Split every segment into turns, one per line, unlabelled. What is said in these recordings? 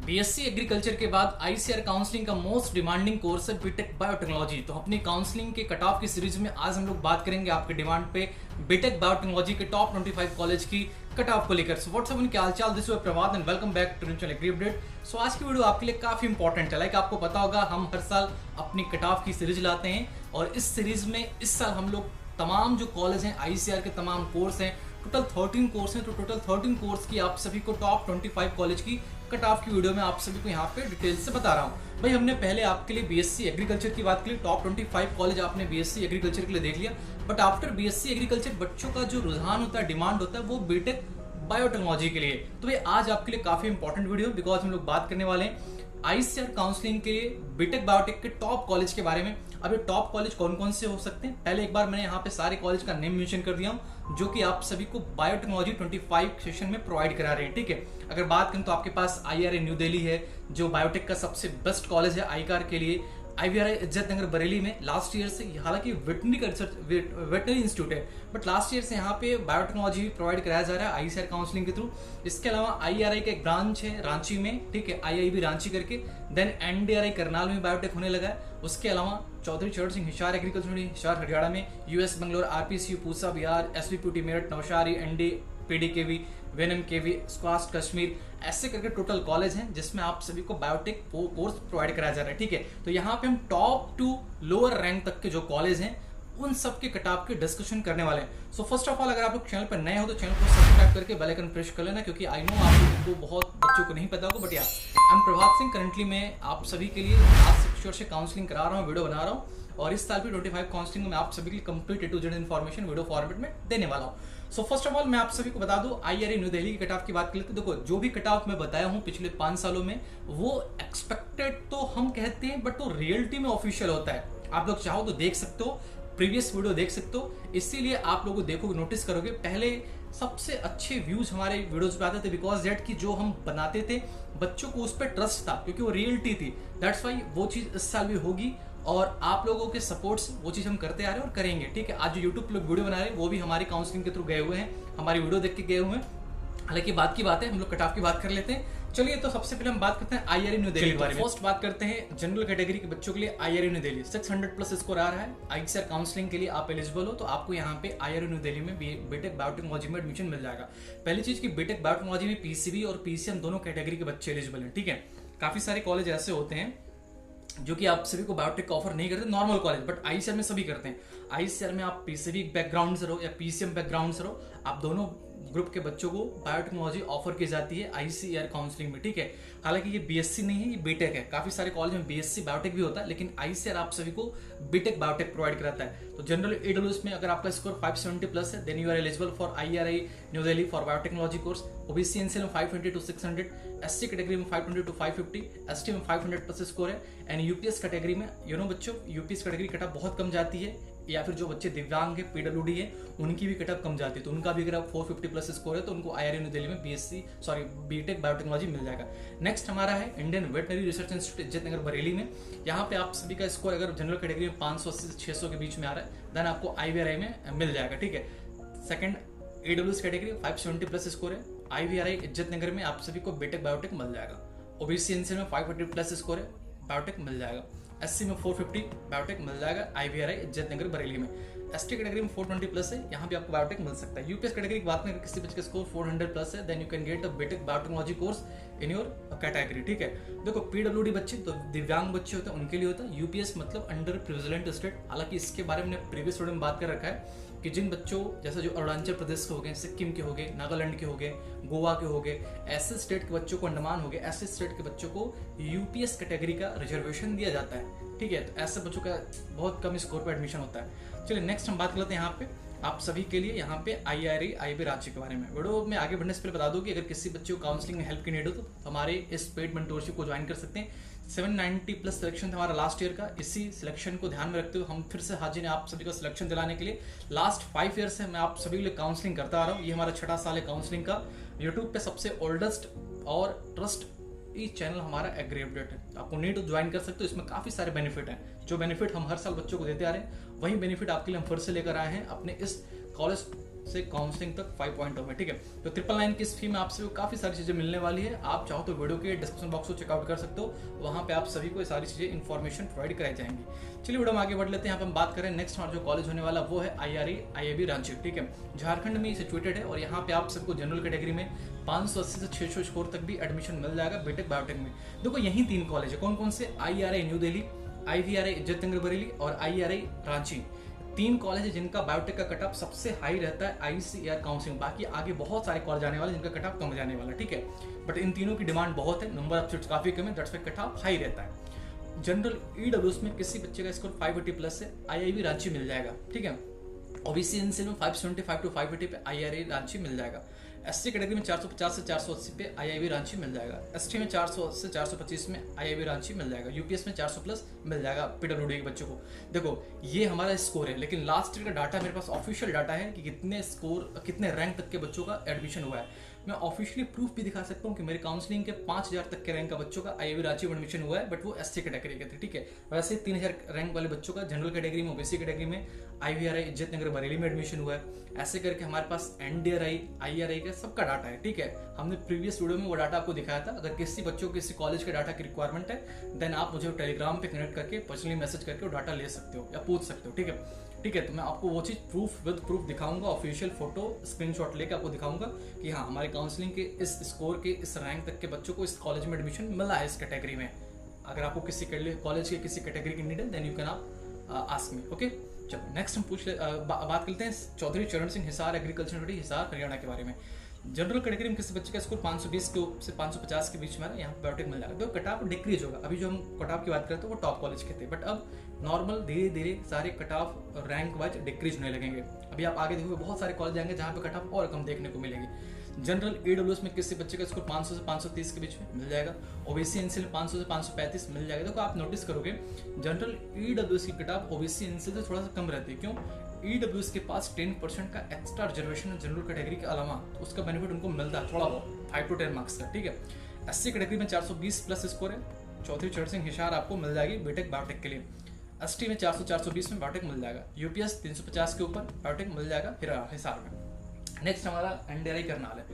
BSc agriculture के बाद ICR counselling का मोस्ट डिमांडिंग कोर्स है बीटेक बायोटेक्नोलॉजी। तो अपनी काउंसलिंग के कट ऑफ की सीरीज में आज हम लोग बात करेंगे आपके डिमांड पे बीटेक बायोटेक्नोलॉजी के टॉप 25 कॉलेज की कट ऑफ को लेकर। सो व्हाट्सअप उनके हालचाल, this is Prabhat and welcome back to channel agri update. So आज की वीडियो आपके लिए काफी इंपॉर्टेंट है। लाइक आपको पता होगा हम हर साल अपनी कट ऑफ की सीरीज लाते हैं और इस सीरीज में इस साल हम लोग तमाम जो कॉलेज हैं आईसीआर के तमाम कोर्स हैं, टोटल 13 कोर्स हैं। तो टोटल 13 कोर्स की आप सभी को टॉप 25 कॉलेज की कट ऑफ की वीडियो में आप सभी को यहाँ पे डिटेल से बता रहा हूँ। भाई हमने पहले आपके लिए बीएससी एग्रीकल्चर की बात की, टॉप 25 कॉलेज आपने बीएससी एग्रीकल्चर के लिए देख लिया। बट आफ्टर बीएससी एग्रीकल्चर बच्चों का जो रुझान होता है, डिमांड होता है, वो बीटेक बायोटेक्नोलॉजी के लिए। तो भाई आज आपके लिए काफी इंपॉर्टेंट वीडियो, बिकॉज हम लोग बात करने वाले हैं आईसीआर काउंसलिंग के बीटेक बायोटेक के टॉप कॉलेज के बारे में। अब ये टॉप कॉलेज कौन कौन से हो सकते हैं, पहले एक बार मैंने यहाँ पे सारे कॉलेज का नेम मेंशन कर दिया हूँ जो कि आप सभी को बायोटेक्नोलॉजी 25 सेशन में प्रोवाइड करा रहे हैं। ठीक है, अगर बात करें तो आपके पास आईआरए न्यू दिल्ली है जो बायोटेक का सबसे बेस्ट कॉलेज है आईकार के लिए। आईवीआरआई इज्जत नगर बरेली में लास्ट ईयर से, हालांकि वेटनरी इंस्टीट्यूट है बट लास्ट ईयर से यहाँ पे बायोटेक्नोलॉजी भी प्रोवाइड कराया जा रहा है आईसीआर काउंसलिंग के थ्रू। इसके अलावा आईआरआई का एक ब्रांच है रांची में, ठीक है, आईआईबी रांची करके। देन एनडीआरआई करनाल में बायोटेक होने लगा है। उसके अलावा चौधरी चरण सिंह हिसार एग्रीकल्चर हिसार हरियाणा में, US Bangalore, RPCU Pusa Bihar, SVPT Meerut, Navsari, ND PDKV, वेनम केवी, स्क्वास्ट कश्मीर, ऐसे करके टोटल कॉलेज हैं जिसमें आप सभी को बायोटेक कोर्स प्रोवाइड कराया जा रहा है। ठीक है, तो यहाँ पे हम टॉप टू लोअर रैंक तक के जो कॉलेज हैं उन सब के कट ऑफ के डिस्कशन करने वाले हैं। सो फर्स्ट ऑफ ऑल अगर आप लोग चैनल पर नए हो तो चैनल को सब्सक्राइब करके बेल आइकन प्रेस कर लेना, क्योंकि आई नो आप लोगों को बहुत बच्चों को नहीं पता होगा। बट यार I am Prabhat Singh, currently मैं आप सभी के लिए आज से काउंसलिंग करा रहा हूँ, वीडियो बना रहा हूँ और इस साल भी 25 काउंसलिंग में आप सभी के लिए complete A to Z information video format में देने वाला हूँ। सो फर्स्ट ऑफ ऑल मैं आप सभी को बता दूं, आईआरए न्यू दिल्ली की कट ऑफ की बात कर लेते हैं। देखो जो भी कट ऑफ मैं बताया हूं पिछले 5 सालों में वो एक्सपेक्टेड तो हम कहते हैं बट वो रियलिटी में ऑफिशियल होता है। आप लोग चाहो तो देख सकते हो, प्रीवियस वीडियो देख सकते हो, इसीलिए आप लोगों को देखोगे नोटिस करोगे पहले सबसे अच्छे व्यूज हमारे वीडियोस पे आते थे, बिकॉज दैट की जो हम बनाते थे बच्चों को उस पर ट्रस्ट था क्योंकि वो रियलिटी थी। दैट्स वाई वो चीज इस साल भी होगी और आप लोगों के सपोर्ट से वो चीज हम करते आ रहे हैं और करेंगे। ठीक है, आज जो यूट्यूब पे लोग वीडियो बना रहे हैं वो भी हमारी काउंसलिंग के थ्रू गए हुए हैं, हमारी वीडियो देख के गए हुए हैं। हालांकि बात की बात है, हम लोग कट ऑफ की बात कर लेते हैं। चलिए तो सबसे पहले हम बात करते हैं आईआरए न्यू दिल्ली के बारे में। फर्स्ट बात करते हैं जनरल कैटेगरी के बच्चों के लिए IRA new Delhi 600 plus score आ रहा है। आईसीआर काउंसलिंग के लिए आप एलिजिबल हो तो आपको यहाँ पे आईआरए न्यू दिल्ली में बीटेक बायोटेक्नोलॉजी में एडमिशन मिल जाएगा। पहली चीज की बीटेक बायोटेक्नोलॉजी में पीसीबी और पीसीएम दोनों कैटेगरी के बच्चे एलिजिबल हैं। ठीक है, काफी सारे कॉलेज ऐसे होते हैं जो कि आप सभी को बायोटेक का ऑफर नहीं करते, नॉर्मल कॉलेज, बट आईसीआर में सभी करते हैं। आईसीआर में आप पीसीबी बैकग्राउंड से रहो या पीसीएम बैकग्राउंड से रहो, आप दोनों ग्रुप के बच्चों को बायोटेक्नोलॉजी ऑफर की जाती है आईसीआर काउंसलिंग में। ठीक है, हालांकि ये बीएससी नहीं है, ये बीटेक है। काफी सारे कॉलेज में बीएससी बायोटेक भी होता है, लेकिन आईसीआर आप सभी को बीटेक बायोटेक प्रोवाइड कराता है। तो जनरल ईडब्ल्यूएस में अगर आपका स्कोर 570 प्लस है then you are eligible for IRI new Delhi for biotechnology course. OBC NCL में 520 to 600, एससी कैटेगरी में 520 to 550, एसटी में 500 प्लस स्कोर है। एंड यूपीएस कैटेगरी में बच्चों यूपीएस कैटेगरी कट ऑफ बहुत कम जाती है, या फिर जो बच्चे दिव्यांग है, पीडब्ल्यूडी है, उनकी भी कट ऑफ कम जाती है। तो उनका भी अगर 450 प्लस स्कोर है तो उनको आईआरए न्यू दिल्ली में बीटेक बायोटेक्नोलॉजी मिल जाएगा। नेक्स्ट हमारा है इंडियन वेटनरी रिसर्च इंस्टीट्यूट इज्जत नगर बरेली में। यहाँ पे आप सभी का स्कोर अगर जनरल कैटेगरी में 580 से 600 के बीच में आ रहा है देन आपको आईवीआरआई में मिल जाएगा। ठीक है, second EWS category 570 plus score है, आईवीआरआई इज्जत नगर में आप सभी को बीटेक बायोटेक मिल जाएगा। ओबीसी एनसीएल में 540 प्लस स्कोर है, बायोटेक मिल जाएगा। एससी में 450 बायोटेक मिल जाएगा आईवीआरआई इज्जत नगर बरेली में। एसटी कैटेगरी में 420 प्लस है, यहाँ भी आपको बायोटेक मिल सकता है। यूपीएस कैटेगरी की बात में किसी बच्चे का स्कोर 400 प्लस है then you can get a BTech biotechnology course in your category. ठीक है, देखो पीडब्ल्यूडी बच्चे तो दिव्यांग बच्चे होते हैं उनके लिए होता है। यूपीएस मतलब अंडर प्रिविलेज्ड स्टेट, हालांकि इसके बारे में प्रीवियस वीडियो में बात कर रखा है कि जिन बच्चों जैसे जो अरुणाचल प्रदेश के हो गए, सिक्किम के हो गए, नागालैंड के हो गए, गोवा के हो गए, ऐसे स्टेट के बच्चों को, अंडमान हो गए, ऐसे स्टेट के बच्चों को यूपीएस कैटेगरी का रिजर्वेशन दिया जाता है। ठीक है, तो ऐसे बच्चों का बहुत कम स्कोर पर एडमिशन होता है। चलिए नेक्स्ट हम बात करते हैं यहाँ पे आप सभी के लिए यहाँ पे आईआरआई आईआईबी रांची के बारे में। वीडियो में आगे बढ़ने से पहले बता दूं कि अगर किसी बच्चे को काउंसलिंग में हेल्प की नीड हो तो हमारे इस पेड मेंटोरशिप को ज्वाइन कर सकते हैं। 790 प्लस सिलेक्शन था हमारा लास्ट ईयर का। इसी सिलेक्शन को ध्यान में रखते हुए हम फिर से हाजिर हैं आप सभी को सिलेक्शन दिलाने के लिए। लास्ट 5 ईयर से मैं आप सभी के लिए काउंसलिंग करता आ रहा हूँ, ये हमारा 6ठा साल है काउंसलिंग का। यूट्यूब पे सबसे ओल्डेस्ट और ट्रस्ट ये चैनल हमारा एग्री अपडेट है, आपको नीड तो ज्वाइन कर सकते हो। इसमें काफी सारे बेनिफिट हैं, जो बेनिफिट हम हर साल बच्चों को देते आ रहे हैं वही बेनिफिट आपके लिए हम फिर से लेकर आए हैं अपने इस कॉलेज से काउंसलिंग तक 5.0 में, ठीक है। तो 999 की इस फी में आपसे काफी सारी चीजें मिलने वाली है। आप चाहो तो वीडियो के डिस्क्रिप्शन बॉक्स को चेकआउट कर सकते हो, वहां पे आप सभी को ये सारी चीजें इन्फॉर्मेशन प्रोवाइड कराई जाएंगी। चलिए वीडियो में आगे बढ़ लेते हैं। यहाँ पे हम बात करें नेक्स्ट हमारा जो कॉलेज होने वाला वो है IRA IAB रांची, ठीक है। झारखंड में सिचुएटेड है और यहाँ पे आप सबको जनरल कैटेगरी में 580 से 600 स्कोर तक भी एडमिशन मिल जाएगा बीटेक बायोटेक में। देखो यही 3 कॉलेज है, कौन कौन से? IRA न्यू दिल्ली, IVRA इज्जत नगर बरेली और IRA रांची। 3 कॉलेज है जिनका बायोटेक का कट ऑफ सबसे हाई रहता है ICAR काउंसलिंग। बाकी आगे बहुत सारे कॉलेज आने वाले जिनका कट ऑफ कम जाने वाला, ठीक है। बट इन तीनों की डिमांड बहुत है, नंबर ऑफ सीट्स काफी कम है, that's why cut off high रहता है। जनरल EWS में किसी बच्चे का स्कोर 580 प्लस है, IIB रांची मिल जाएगा, ठीक है। OBC एनसीएल में 575 टू 580 पे IRA रांची मिल जाएगा। SC कैटेगरी में 450 से 480 पे IIB रांची मिल जाएगा। ST में 480 से 425 में IIB रांची मिल जाएगा। UPS में 400 प्लस मिल जाएगा PWD के बच्चों को। देखो ये हमारा स्कोर है, लेकिन लास्ट ईयर का डाटा मेरे पास ऑफिशियल डाटा है कि कितने स्कोर कितने रैंक तक के बच्चों का एडमिशन हुआ है। मैं ऑफिशियली प्रूफ भी दिखा सकता हूँ कि मेरे काउंसलिंग के 5000 तक के रैंक का बच्चों का IIB रांची में एडमिशन हुआ है, बट वो SC कैटेगरी के थे, ठीक है। वैसे 3000 रैंक वाले बच्चों का जनरल कैटेगरी में, OBC कैटेगरी में IVRA इज्जत नगर बरेली में एडमिशन हुआ है। ऐसे करके हमारे पास NDRI IRA का सबका डाटा है, ठीक है। हमने प्रीवियस वीडियो में वो डाटा आपको दिखाया था। अगर किसी बच्चों को किसी कॉलेज के डाटा की रिक्वायरमेंट है देन आप मुझे टेलीग्राम पे कनेक्ट करके पर्सनली मैसेज करके वो डाटा ले सकते हो या पूछ सकते हो, ठीक है। ठीक है, तो मैं आपको वो चीज प्रूफ विद प्रूफ दिखाऊंगा, ऑफिशियल फोटो स्क्रीनशॉट लेके आपको दिखाऊंगा कि हाँ हमारे काउंसलिंग के इस स्कोर के इस रैंक तक के बच्चों को इस कॉलेज में एडमिशन मिला है इस कैटेगरी में। अगर आपको किसी कॉलेज के किसी कैटेगरी की नीड है देन यू कैन आप आस्क मी, ओके। चलो नेक्स्ट हम बात करते हैं चौधरी चरण सिंह हिसार एग्रीकल्चर यूनिवर्सिटी हिसार हरियाणा के बारे में। जनरल कैटेगरी में किसी बच्चे का स्कोर 520 से 550 के बीच में है, यहाँ पे बायोटेक मिल जाएगा। तो कट ऑफ डिक्रीज होगा। अभी जो हम कट ऑफ की बात करते हैं वो टॉप कॉलेज के थे, बट अब नॉर्मल धीरे धीरे सारे cut off rank wise decrease होने लगेंगे। अभी आप आगे देखोगे बहुत सारे कॉलेज आएंगे जहाँ पे कट ऑफ और कम देखने को मिलेगी। जनरल EWS में किसी बच्चे का स्कोर 500 से 530 के बीच में मिल जाएगा। OBC एनसीएल 500 से 535 मिल जाएगा। देखो आप नोटिस करोगे जनरल EWS की कट ऑफ OBC एनसीएल से थोड़ा सा कम रहती है। क्यों? EWS के पास 10% का एक्स्ट्रा रिजर्वेशन है जनरल कैटेगरी के अलावा, तो उसका बेनिफिट उनको मिलता है थोड़ा बहुत 5 to 10 मार्क्स का, ठीक है। SC कैटेगरी में 420 प्लस स्कोर है, चौधरी चरण सिंह हिसार आपको मिल जाएगी बीटेक बायोटेक के लिए। ST में 400-420 में बायोटेक मिल जाएगा। UPS 350 के ऊपर बायोटेक मिल जाएगा हिसार में। नेक्स्ट हमारा NDRI करनाल है।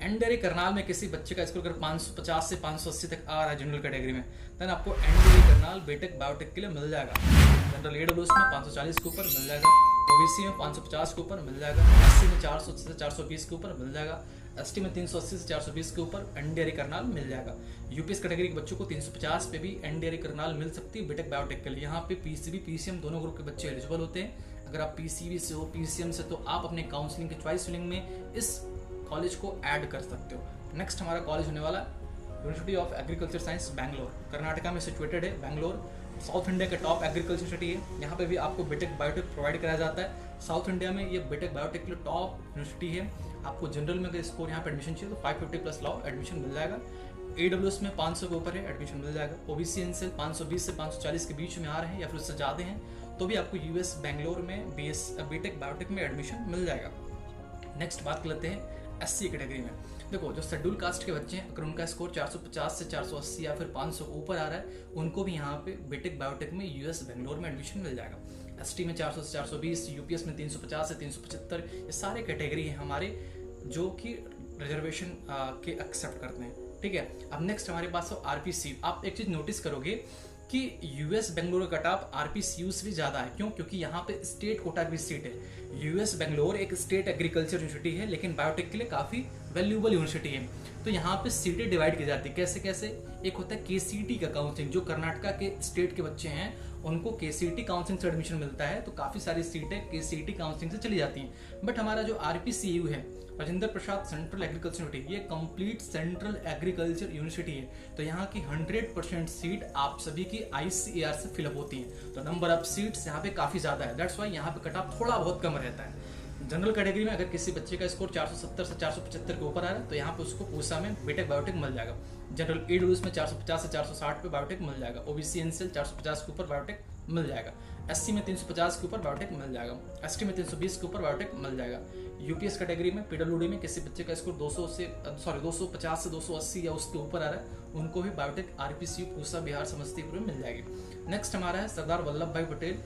NDRI करनाल में किसी बच्चे का स्कोर अगर 550 से 580 तक आ रहा है जनरल कैटेगरी में, देन आपको NDRI करनाल बीटेक बायोटेक के लिए मिल जाएगा। जनरल EWS में 540 के ऊपर मिल जाएगा। OBC में 550 के ऊपर मिल जाएगा। SC में 400 से 420 के ऊपर मिल जाएगा। ST में 380 से 420 के ऊपर NDRI करनाल मिल जाएगा। UPS कैटेगरी के बच्चों को 350 पे भी NDRI करनाल मिल सकती है बीटेक बायोटेक के लिए। यहाँ पे PCB PCM दोनों ग्रुप के बच्चे एलिजिबल होते हैं। अगर आप PCB से हो PCM से तो आप अपने काउंसलिंग के चॉइस फिलिंग में इस कॉलेज को ऐड कर सकते हो। नेक्स्ट हमारा कॉलेज होने वाला university of agriculture science Bangalore, Karnataka में सिचुएटेड है। बैंगलोर साउथ इंडिया का टॉप एग्रीकल्चर सिटी है। यहाँ पे भी आपको बीटेक बायोटेक प्रोवाइड कराया जाता है। साउथ इंडिया में ये बीटेक बायोटेक के लिए टॉप यूनिवर्सिटी है। आपको जनरल में अगर स्कोर यहाँ पे एडमिशन चाहिए तो 550 प्लस लाओ, एडमिशन मिल जाएगा। EWS में 500 के ऊपर है, एडमिशन मिल जाएगा। OBC एनसीएल 520 से 540 के बीच में आ रहे हैं या फिर उससे ज़्यादा हैं तो भी आपको US बैंगलोर में बीटेक बायोटेक में एडमिशन मिल जाएगा। नेक्स्ट बात कर लेते हैं SC कैटेगरी में। देखो जो शेड्यूल कास्ट के बच्चे हैं अगर उनका स्कोर 450 से 480 या फिर 500 ऊपर आ रहा है उनको भी यहाँ पे बीटेक बायोटेक में US बैंगलोर में एडमिशन मिल जाएगा। ST में 400 से 420, UPS में 350 से 375, ये सारे कैटेगरी हैं हमारे जो कि रिजर्वेशन के एक्सेप्ट करते हैं, ठीक है। अब नेक्स्ट हमारे पास है RPCU। आप एक चीज नोटिस करोगे कि US बेंगलोर का कट ऑफ RPCU से भी ज्यादा है। क्यों? क्योंकि यहाँ पे स्टेट कोटा की सीट है। US बेंगलोर एक स्टेट एग्रीकल्चर यूनिवर्सिटी है लेकिन बायोटेक के लिए काफी वैल्यूएबल यूनिवर्सिटी है। तो यहाँ पे सीटें डिवाइड की जाती है। कैसे कैसे? एक होता है KCT का काउंसलिंग, जो कर्नाटका के स्टेट के बच्चे हैं उनको KCT काउंसलिंग से एडमिशन मिलता है, तो काफी सारी सीटें KCT काउंसलिंग से चली जाती हैं। बट हमारा जो RPCU है Rajendra Prasad central agriculture university, ये कंप्लीट सेंट्रल एग्रीकल्चर यूनिवर्सिटी है। तो यहाँ की 100% सीट आप सभी की ICAR से फिलअप होती है। तो नंबर ऑफ सीट्स यहाँ पे काफी ज्यादा है, दैट्स वाई यहाँ पे कट ऑफ थोड़ा बहुत कम रहता है। जनरल कैटेगरी में अगर किसी बच्चे का स्कोर 470 से 475 के ऊपर आ रहा है तो यहाँ पे उसको पूसा में बीटेक बायोटेक मिल जाएगा। जनरल EWS में 450 से 460 पे बायोटेक मिल जाएगा। OBC एनसीएल 450 के ऊपर बायोटेक मिल जाएगा। SC में 350 के ऊपर बायोटेक मिल जाएगा। ST में 320 के ऊपर बायोटेक मिल जाएगा। UPS कैटेगरी में PWD में किसी बच्चे का स्कोर 250 से 280 या उसके ऊपर आ रहा है उनको भी बायोटेक RPCU पूसा बिहार समस्तीपुर में मिल जाएगी। नेक्स्ट हमारा है सरदार वल्लभ भाई Patel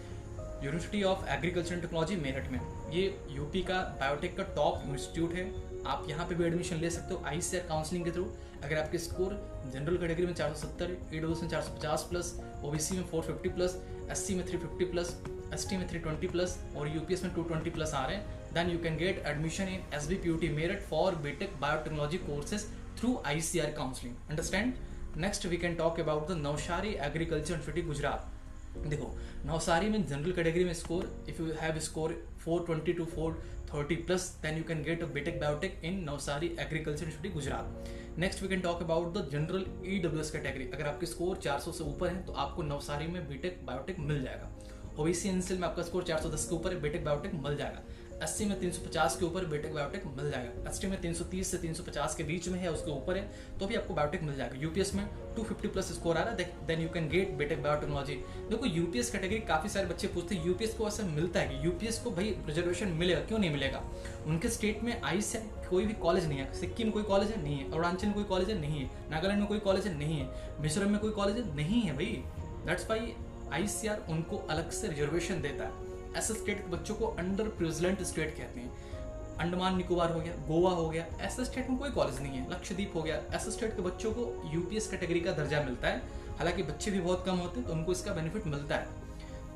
university of agriculture and technology Meerut में, ये यूपी का बायोटेक का टॉप इंस्टीट्यूट है। आप यहाँ पे भी एडमिशन ले सकते हो ICAR काउंसलिंग के थ्रू। अगर आपके स्कोर जनरल कैटेगरी में 470, EWS में 450 प्लस, OBC में 450 प्लस, SC में 350 प्लस, ST में 320 प्लस और UPS में 220 प्लस आ रहे हैं, then you can get admission in SBPUT Meerut for BTech biotechnology courses through ICAR counselling. Understand. Next we can talk about the Navsari agriculture university Gujarat. देखो नवसारी में जनरल कैटेगरी में score, if you have score 420 to 430 plus, then you can get a BTech biotech in Navsari agriculture university Gujarat. Next we can talk about the general EWS category. अगर आपके score 400 से ऊपर है तो आपको नवसारी में बीटेक बायोटेक मिल जाएगा। OBC एनसीएल में आपका स्कोर 410 के ऊपर है, बीटेक बायोटेक मिल जाएगा। SC में 350 के ऊपर बीटेक बायोटेक मिल जाएगा। ST में 330 से 350 के बीच में है, उसके ऊपर है तो भी आपको बायोटेक मिल जाएगा। UPS में 250 प्लस स्कोर आ रहा है, then you can get BTech biotechnology. देखो UPS कैटेगरी काफी सारे बच्चे पूछते हैं UPS को ऐसा मिलता है कि UPS को भाई रिजर्वेशन मिलेगा, क्यों नहीं मिलेगा? उनके स्टेट में ICAR कोई भी कॉलेज नहीं है। सिक्किम में कोई कॉलेज है नहीं है, अरुणाचल में कोई कॉलेज है नहीं है, नागालैंड में कोई कॉलेज है नहीं है, मिजोरम में कोई कॉलेज है नहीं है भाई। दैट्स वाई ICAR उनको अलग से रिजर्वेशन देता है। ऐसे स्टेट के बच्चों को अंडर प्रिविलेज्ड स्टेट कहते हैं। अंडमान निकोबार हो गया, गोवा हो गया, ऐसे स्टेट में कोई कॉलेज नहीं है। लक्षद्वीप हो गया, ऐसे स्टेट के बच्चों को UPS कैटेगरी का दर्जा मिलता है। हालांकि बच्चे भी बहुत कम होते हैं तो उनको इसका बेनिफिट मिलता है।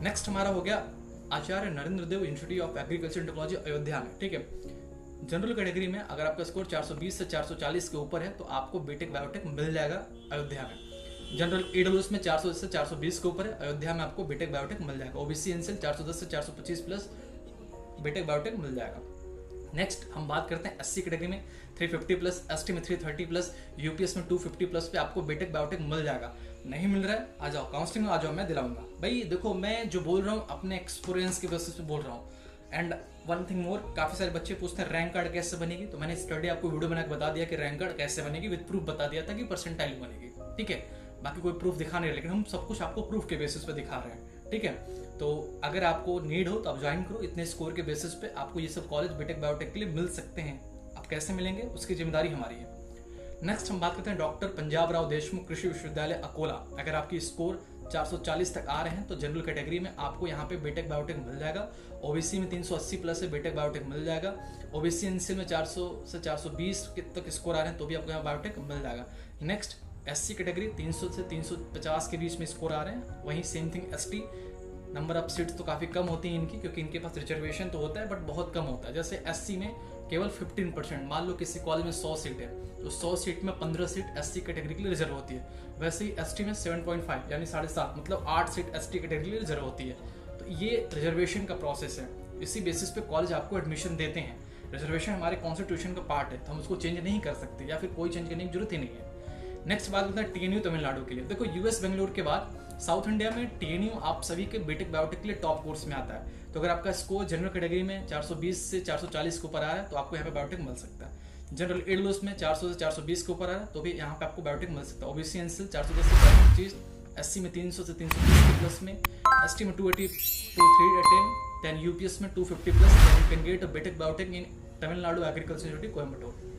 नेक्स्ट हमारा हो गया Acharya Narendra Dev university of agriculture and technology Ayodhya में। ठीक है, जनरल कैटेगरी में अगर आपका स्कोर 420 से 440 के ऊपर है तो आपको बीटेक बायोटेक मिल जाएगा अयोध्या में। जनरल EWS में 400 से 420 के ऊपर है, अयोध्या में आपको बीटेक बायोटेक मिल जाएगा। OBC एनसीएल 410 से 425 प्लस बीटेक बायोटेक मिल जाएगा। नेक्स्ट हम बात करते हैं SC कैटेगरी में 350 प्लस, ST में 330 प्लस, UPS में 250 प्लस पे आपको बीटेक बायोटेक मिल जाएगा। नहीं मिल रहा है आ जाओ काउंसलिंग में, आ जाओ, मैं दिलाऊंगा भाई। देखो मैं जो बोल रहा हूँ अपने एक्सपीरियंस के बेसिस पे बोल रहा हूँ। एंड वन थिंग मोर, काफी सारे बच्चे पूछते हैं रैंक कार्ड कैसे बनेगी, तो मैंने स्टडी आपको वीडियो बना के बता दिया कि रैंक कार्ड कैसे बनेगी, विद प्रूफ बता दिया था कि परसेंटाइल बनेगी। ठीक है, बाकी कोई प्रूफ दिखा नहीं रहे, लेकिन हम सब कुछ आपको प्रूफ के बेसिस पे दिखा रहे हैं। ठीक है, तो अगर आपको नीड हो तो आप ज्वाइन करो। इतने स्कोर के बेसिस पे आपको ये सब कॉलेज बीटेक बायोटेक के लिए मिल सकते हैं। आप कैसे मिलेंगे उसकी जिम्मेदारी हमारी है। नेक्स्ट हम बात करते हैं डॉक्टर पंजाब राव देशमुख कृषि विश्वविद्यालय अकोला। अगर आपकी स्कोर 440 तक आ रहे हैं तो जनरल कैटेगरी में आपको यहाँ पे बीटेक बायोटेक मिल जाएगा। OBC में 380 प्लस है, बीटेक बायोटेक मिल जाएगा। OBC एनसीएल में 400 से 420 तक स्कोर आ रहे हैं तो भी आपको यहाँ बायोटेक मिल जाएगा। नेक्स्ट SC कैटेगरी 300 से 350 के बीच में स्कोर आ रहे हैं। वहीं same thing ST, number of seats तो काफ़ी कम होती हैं इनकी, क्योंकि इनके पास रिजर्वेशन तो होता है बट बहुत कम होता है। जैसे SC में केवल 15%, मान लो किसी कॉलेज में 100 सीट है तो 100 सीट में 15 सीट SC कैटेगरी के लिए रिजर्व होती है। वैसे ही ST में 7.5 यानी 7.5 मतलब 8 सीट ST कैटेगरी के लिए रिजर्व होती है। तो ये रिजर्वेशन का प्रोसेस है, इसी बेसिस पे कॉलेज आपको एडमिशन देते हैं। रिजर्वेशन हमारे कॉन्स्टिट्यूशन का पार्ट है तो हम उसको चेंज नहीं कर सकते, या फिर कोई चेंज करने की जरूरत ही नहीं है। नेक्स्ट बात करते हैं TNU तमिलनाडु के लिए। देखो US बेंगलुरु के बाद साउथ इंडिया में TNU आप सभी के बीटेक बायोटेक के लिए टॉप कोर्स में आता है। तो अगर आपका स्कोर जनरल कैटेगरी में 420 से 440 के ऊपर आ रहा है तो आपको यहाँ पे बायोटेक मिल सकता है। जनरल EWS में 400 से 420 के ऊपर आ रहा है तो भी यहाँ पे आपको बायोटेक मिल सकता है। OBC एनसीएल 410 से 425, SC में 300 से 330 के प्लस में, ST में 280 to 310, देन UPS में 250 plus, then you can get a BTech biotech in Tamil Nadu agriculture university Coimbatore.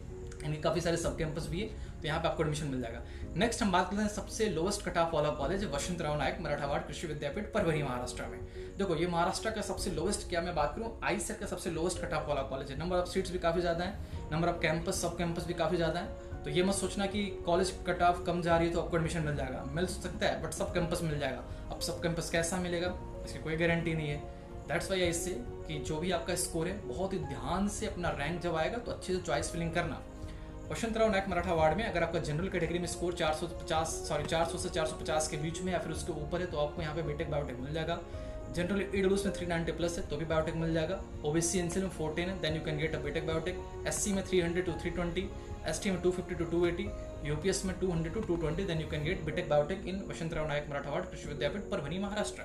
यानी काफी सारे सब कैंपस भी है तो यहाँ पे आपको एडमिशन मिल जाएगा। नेक्स्ट हम बात करते हैं सबसे लोवेस्ट कट ऑफ वाला कॉलेज वसंतराव नायक मराठावाड़ कृषि विद्यापीठ परभणी महाराष्ट्र में। देखो ये महाराष्ट्र का सबसे लोवेस्ट, क्या मैं बात करूँ, ICAR का सबसे लोवेस्ट कट ऑफ वाला कॉलेज है। नंबर ऑफ सीट्स भी काफी ज्यादा है, नंबर ऑफ कैंपस सब कैंपस भी काफी ज्यादा है। तो ये मत सोचना कि कॉलेज कट ऑफ कम जा रही है तो आपको एडमिशन मिल जाएगा, मिल सकता है बट सब कैंपस मिल जाएगा। अब सब कैंपस कैसा मिलेगा इसकी कोई गारंटी नहीं है। दैट्स वाई इससे कि जो भी आपका स्कोर है बहुत ही ध्यान से अपना रैंक जब आएगा तो अच्छे से चॉइस फिलिंग करना। वसंतराव नायक मराठावाड़ में अगर आपका जनरल कैटेगरी में स्कोर 400 से 450 के बीच में या फिर उसके ऊपर है तो आपको यहाँ पे बीटेक बायोटेक मिल जाएगा। जनरल EWS में 390 प्लस है तो भी बायोटेक मिल जाएगा। OBC एनसीएल में 14 है, then you can get a BTech biotech. SC में 300 to 320, ST में 250 to 280, UPS में 200 to 220, then you can get BTech biotech in Vasantrao Naik Marathwada Krishi Vidyapeeth Parbhani Maharashtra.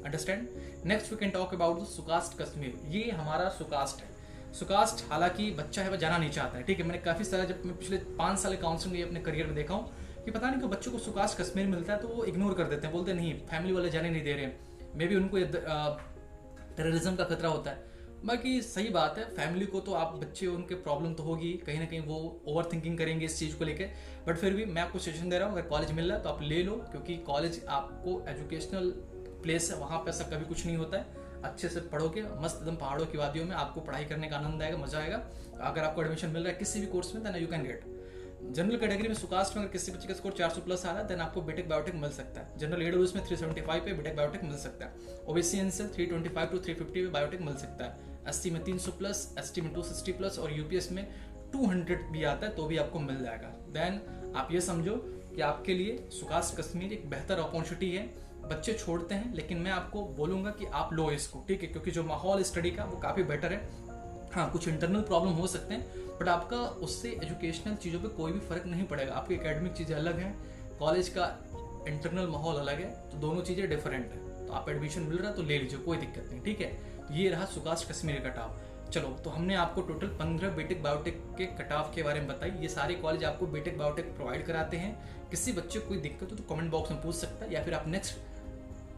Understand. Next we can talk about the SKUAST Kashmir. ये हमारा सुकास्ट है। सुकास्ट हालांकि बच्चा है वह जाना नहीं चाहता है। ठीक है, मैंने काफी सारा, जब मैं पिछले 5 साल काउंसलिंग अपने करियर में देखा हूँ कि पता नहीं कि बच्चों को सुकास्ट कश्मीर मिलता है तो वो इग्नोर कर देते हैं, बोलते नहीं फैमिली वाले जाने नहीं दे रहे हैं, मे बी उनको टेररिज्म का खतरा होता है। बाकी सही बात है, फैमिली को तो आप बच्चे उनके प्रॉब्लम तो होगी, कहीं ना कहीं वो ओवर थिंकिंग करेंगे इस चीज़ को लेकर। बट फिर भी मैं आपको सजेशन दे रहा हूँ, अगर कॉलेज मिल रहा है तो आप ले लो, क्योंकि कॉलेज आपको एजुकेशनल प्लेस है, वहाँ पे ऐसा कभी कुछ नहीं होता है। अच्छे से पढ़ोगे, मस्त एकदम पहाड़ों की वादियों में आपको पढ़ाई करने का आनंद आएगा, मजा आएगा। अगर आपको एडमिशन मिल रहा है किसी भी कोर्स में, then you can get. General category में सुकास्ट में अगर किसी बच्चे का स्कोर 400 प्लस आ रहा है, देन आपको बीटेक बायोटेक मिल सकता है। जनरल एडब्ल्यूएस में 375 पे बीटेक बायोटेक मिल सकता है। ओबीसी एनसीएल 325 टू 350 पे बायोटेक मिल सकता है। एसटी में 300 प्लस, एसटी में 260 प्लस और यूपीएस में 200 भी आता है तो भी आपको मिल जाएगा। देन आप ये समझो कि आपके लिए सुकास्ट कश्मीर एक बेहतर अपॉर्चुनिटी है। बच्चे छोड़ते हैं, लेकिन मैं आपको बोलूंगा कि आप लो इसको, ठीक है, क्योंकि जो माहौल स्टडी का वो काफ़ी बेटर है। हाँ, कुछ इंटरनल प्रॉब्लम हो सकते हैं, बट आपका उससे एजुकेशनल चीज़ों पे कोई भी फर्क नहीं पड़ेगा। आपकी एकेडमिक चीज़ें अलग हैं, कॉलेज का इंटरनल माहौल अलग है, तो दोनों चीज़ें डिफरेंट है। तो आप एडमिशन मिल रहा है तो ले लीजिए, कोई दिक्कत नहीं, ठीक है। ये रहा सुकास्ट कश्मीर कट ऑफ। चलो, तो हमने आपको टोटल 15 बीटेक बायोटेक के कट ऑफ के बारे में बताई। ये सारे कॉलेज आपको बीटेक बायोटेक प्रोवाइड कराते हैं। किसी बच्चे को कोई दिक्कत हो तो कमेंट बॉक्स में पूछ सकता है, या फिर आप नेक्स्ट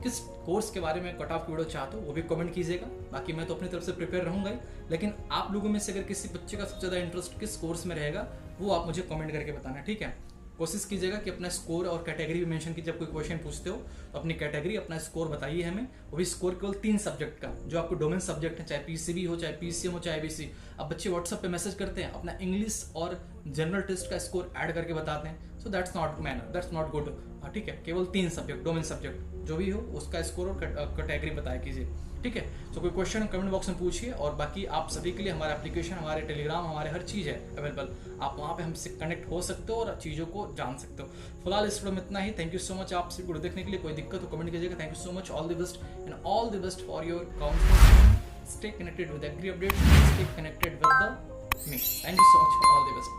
किस कोर्स के बारे में कट ऑफ की वीडियो चाहते हो वो भी कमेंट कीजिएगा। बाकी मैं तो अपनी तरफ से प्रिपेयर रहूंगा ही, लेकिन आप लोगों में से अगर किसी बच्चे का सबसे ज़्यादा इंटरेस्ट किस कोर्स में रहेगा वो आप मुझे कमेंट करके बताना, ठीक है। कोशिश कीजिएगा कि अपना स्कोर और कैटेगरी भी मेंशन कीजिए। जब कोई क्वेश्चन पूछते हो तो अपनी कैटेगरी, अपना स्कोर बताइए हमें। वो भी स्कोर केवल 3 सब्जेक्ट का, जो आपको डोमेन सब्जेक्ट है, चाहे पीसीबी हो, चाहे पीसीएम हो, चाहे एबीसी। अब बच्चे व्हाट्सएप पे मैसेज करते हैं, अपना इंग्लिश और जनरल टेस्ट का स्कोर ऐड करके बताते हैं। So that's not manner, that's not good, ठीक है। केवल 3 सब्जेक्ट, डोमेन सब्जेक्ट जो भी हो उसका स्कोर और कैटेगरी बताया कीजिए, ठीक है। तो कोई क्वेश्चन कमेंट बॉक्स में पूछिए। और बाकी आप सभी के लिए हमारा एप्लीकेशन, हमारे टेलीग्राम, हमारे हर चीज़ है अवेलेबल। आप वहाँ पे हमसे कनेक्ट हो सकते हो और चीज़ों को जान सकते हो। फिलहाल इस वीडियो में इतना ही। थैंक यू सो मच आप सभी वीडियो देखने के लिए। कोई दिक्कत हो कमेंट कीजिएगा। Thank you so much, all the best and all the best for your counselling. Stay connected with agri update, stay connected with the me. Thank you so much, all the best.